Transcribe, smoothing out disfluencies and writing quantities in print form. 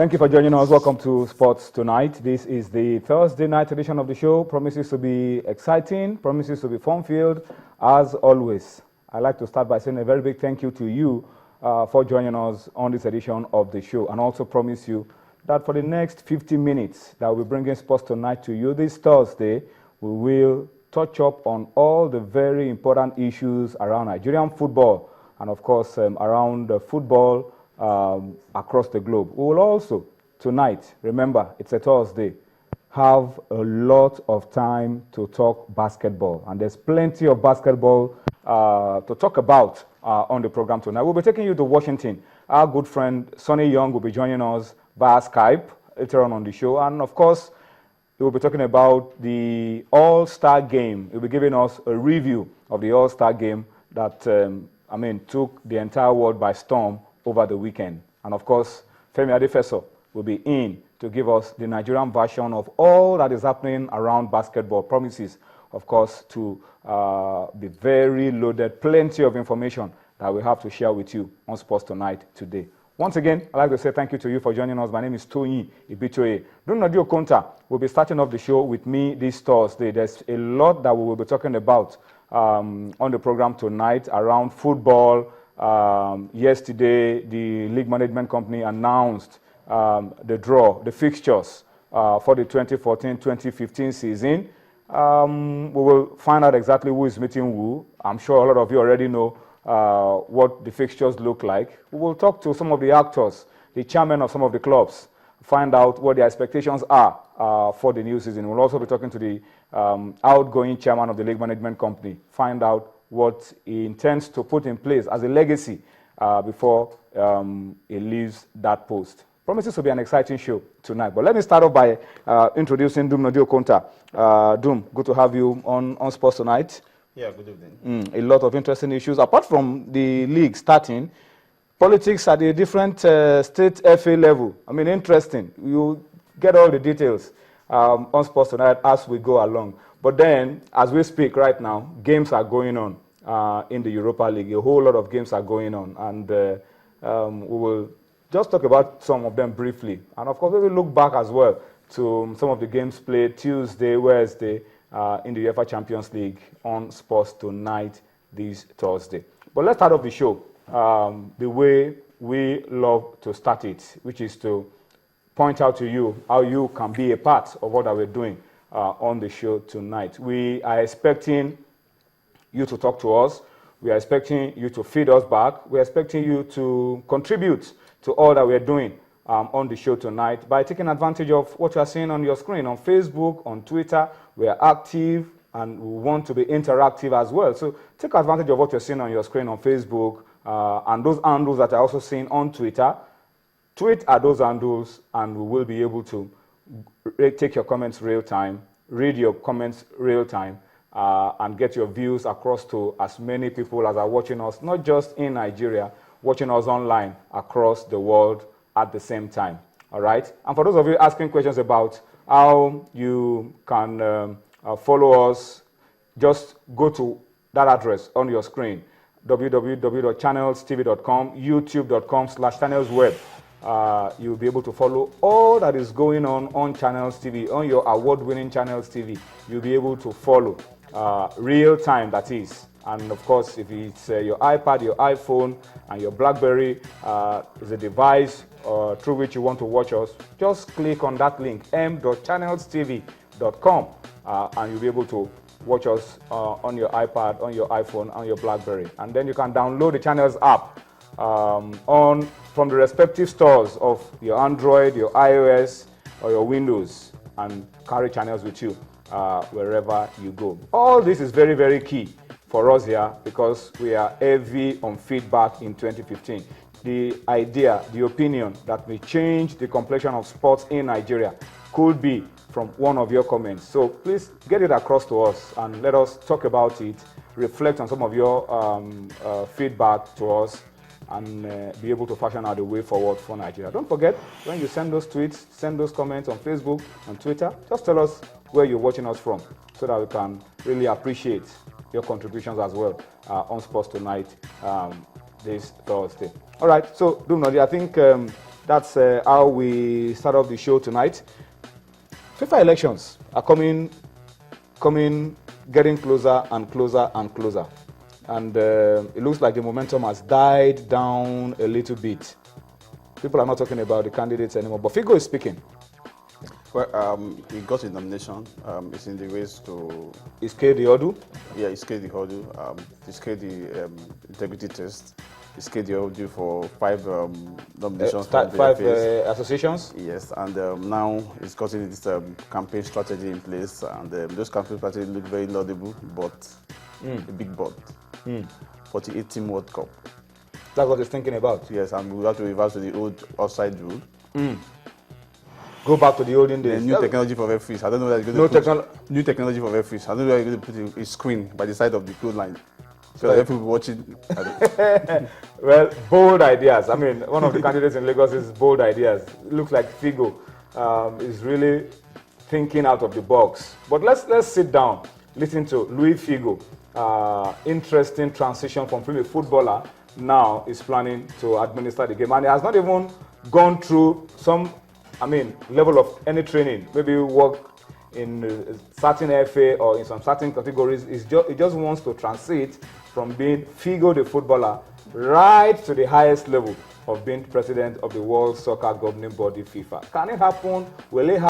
Thank you for joining us. Welcome to Sports Tonight. This is the Thursday night edition of the show. Promises to be exciting, promises to be fun-filled, as always. I'd like to start by saying a very big thank you to you for joining us on this edition of the show, and also promise you that for the next 50 minutes that we'll be bringing Sports Tonight to you this Thursday, we will touch up on all the very important issues around Nigerian football and, of course, around football across the globe. We will also, tonight, remember, it's a Thursday, have a lot of time to talk basketball. And there's plenty of basketball to talk about on the program tonight. We'll be taking you to Washington. Our good friend Sonny Young will be joining us via Skype later on the show. And, of course, he will be talking about the All-Star game. He'll be giving us a review of the All-Star game that, took the entire world by storm over the weekend. And of course, Femi Adefeso will be in to give us the Nigerian version of all that is happening around basketball. Promises, of course, to be very loaded, plenty of information that we have to share with you on Sports Tonight today. Once again, I'd like to say thank you to you for joining us. My name is Tony Ibitoye. Dumnadio Konta will be starting off the show with me this Thursday. There's a lot that we will be talking about on the program tonight around football. Yesterday, the league management company announced the fixtures for the 2014-2015 season. We will find out exactly who is meeting who. I'm sure a lot of you already know what the fixtures look like. We will talk to some of the actors, the chairman of some of the clubs, find out what their expectations are for the new season. We'll also be talking to the outgoing chairman of the league management company, find out what he intends to put in place as a legacy before he leaves that post. Promises to be an exciting show tonight. But let me start off by introducing Dumnadio Konta. Dum, good to have you on Sports Tonight. Yeah, good evening. A lot of interesting issues. Apart from the league starting, politics at a different state FA level. Interesting. You get all the details on Sports Tonight as we go along. But then, as we speak right now, games are going on in the Europa League. A whole lot of games are going on. And we will just talk about some of them briefly. And of course, we will look back as well to some of the games played Tuesday, Wednesday in the UEFA Champions League on Sports Tonight this Thursday. But let's start off the show the way we love to start it, which is to point out to you how you can be a part of what we're doing on the show tonight. We are expecting you to talk to us. We are expecting you to feed us back. We are expecting you to contribute to all that we're doing on the show tonight by taking advantage of what you are seeing on your screen, on Facebook, on Twitter. We are active and we want to be interactive as well. So take advantage of what you're seeing on your screen on Facebook and those handles that are also seen on Twitter. Tweet at those handles and we will be able to take your comments real time, read your comments real time, and get your views across to as many people as are watching us, not just in Nigeria, watching us online across the world at the same time. All right? And for those of you asking questions about how you can follow us, just go to that address on your screen, www.channelstv.com, youtube.com/channelsweb. You'll be able to follow all that is going on Channels TV, on your award-winning Channels TV. You'll be able to follow real time, that is. And of course, if it's your iPad, your iPhone, and your BlackBerry is a device through which you want to watch us, just click on that link, m.channelstv.com, and you'll be able to watch us on your iPad, on your iPhone, on your BlackBerry. And then you can download the Channels app from the respective stores of your Android, your iOS, or your Windows, and carry Channels with you wherever you go. All this is very, very key for us here because we are heavy on feedback in 2015. The idea, the opinion that may change the complexion of sports in Nigeria could be from one of your comments. So please get it across to us and let us talk about it, reflect on some of your feedback to us, and be able to fashion out the way forward for Nigeria. Don't forget, when you send those tweets, send those comments on Facebook, on Twitter, just tell us where you're watching us from so that we can really appreciate your contributions as well on Sports Tonight this Thursday. All right, so Dumnodi, I think That's how we start off the show tonight. FIFA elections are getting closer and closer and closer. And it looks like the momentum has died down a little bit. People are not talking about the candidates anymore, but Figo is speaking. Well, he got a nomination. It's in the race to... He's cleared the hurdle? Yeah, he's cleared the hurdle. He's cleared the integrity test. He's cleared the hurdle for 5 nominations. Five associations? Yes, and now he's gotten this campaign strategy in place, and those campaign strategies look very laudable, but a big but. 48-team World Cup. That's what he's thinking about? Yes, and we have to reverse to the old offside rule. Go back to the olden days. New technology for referees. I don't know that you're going to put new technology for referees. I don't know that you're going to put a screen by the side of the goal line. So that everyone watching. Well, bold ideas. I mean, one of the candidates in Lagos is bold ideas. It looks like Figo is really thinking out of the box. But let's sit down, listen to Louis Figo. Interesting transition from being a footballer now is planning to administer the game, and he has not even gone through some, level of any training. Maybe work in certain FA or in some certain categories. He just wants to transit from being Figo the footballer right to the highest level of being president of the World Soccer Governing Body, FIFA. Can it happen? Will it happen?